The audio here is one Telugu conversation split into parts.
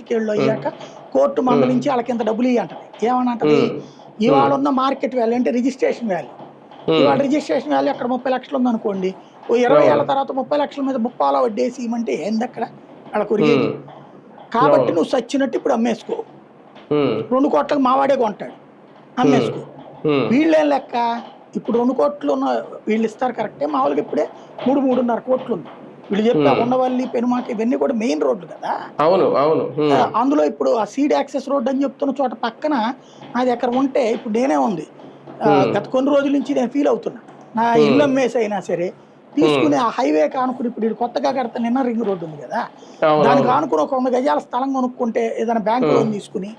కేళ్ళు అయ్యాక కోర్టు మందలించి వాళ్ళకి ఇంత డబ్బులు ఇవ్వంటది. ఏమనంటది, ఇవాళ ఉన్న మార్కెట్ వాల్యూ అంటే రిజిస్ట్రేషన్ వాల్యూ, ఇవాళ రిజిస్ట్రేషన్ వాల్యూ అక్కడ 30 లక్షలు ఉందనుకోండి, ఓ 20 ఏళ్ళ తర్వాత 30 లక్షల మీద ముప్పాలా వడ్డేసి ఇవ్వమంటే ఏంది అక్కడ వాళ్ళకు ఒరిగేది. కాబట్టి నువ్వు సచ్చినట్టు ఇప్పుడు అమ్మేసుకో, 2 కోట్లకు మావాడే కొంటాడు, అమ్మేసుకో. వీళ్ళేం లెక్క, ఇప్పుడు 2 కోట్లు ఉన్న వీళ్ళు ఇస్తారు కరెక్టే, మామూలుగా ఇప్పుడే 3-3.5 కోట్లు ఉంది. వీళ్ళు చెప్పా ఉండవల్లి, పెనుమాక ఇవన్నీ కూడా మెయిన్ రోడ్లు కదా. అవును అవును. అందులో ఇప్పుడు ఆ సీడ్ యాక్సెస్ రోడ్ అని చెప్తున్న చోట పక్కన అది ఎక్కడ ఉంటే ఇప్పుడు నేనే ఉంది. గత కొన్ని రోజుల నుంచి నేను ఫీల్ అవుతున్నా, నా ఇల్లు అమ్మేసి అయినా సరే తీసుకుని ఆ హైవే కానుకుని, ఇప్పుడు ఇది కొత్తగా కడతా నిన్న రింగ్ రోడ్డు ఉంది కదా, దానికి ఆనుకుని ఒక 100 గజాల స్థలం కొనుక్కుంటే ఏదైనా బ్యాంక్ లోన్ తీసుకుని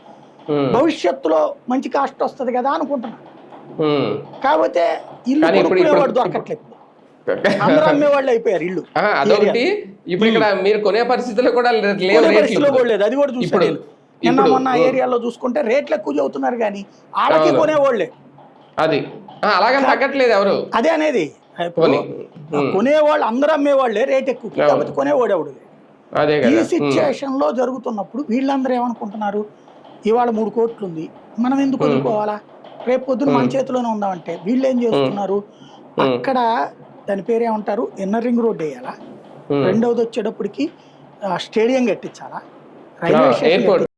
భవిష్యత్తులో మంచి కాస్ట్ వస్తుంది కదా అనుకుంటున్నా. కాకపోతే ఇల్లు కొనుక్కునేవాడు దొరకట్లేదు, అందరూ అమ్మేవాళ్ళు అయిపోయారు ఇల్లు. అదొకటి. ఇప్పుడు ఇక్కడ మీరు కొనే పరిస్థితుల్లో కూడా లేదు, అది కూడా చూసాను. నిన్న మొన్న ఏరియాలో చూసుకుంటే రేట్లు ఎక్కువ చెబుతున్నారు కానీ వాళ్ళకి కొనేవాళ్ళే, అది అలాగే తగ్గట్లేదు ఎవరు. అదే అనేది, కొనేవాళ్ళు అందరూ అమ్మేవాళ్ళే, రేట్ ఎక్కువ కాబట్టి కొనేవాడు ఎవడు. ఈ సిచ్యువేషన్ లో జరుగుతున్నప్పుడు వీళ్ళందరూ ఏమనుకుంటున్నారు, ఇవాళ 3 కోట్లు ఉంది, మనం ఎందుకు వదులుకోవాలా, రేపు పొద్దున మన చేతిలోనే ఉందామంటే వీళ్ళు ఏం చేస్తున్నారు, అక్కడ దాని పేరు ఏమంటారు, ఇన్నర్ రింగ్ రోడ్ వేయాలా, రెండవది వచ్చేటప్పటికి స్టేడియం కట్టించాలా, రైల్వే స్టేషన్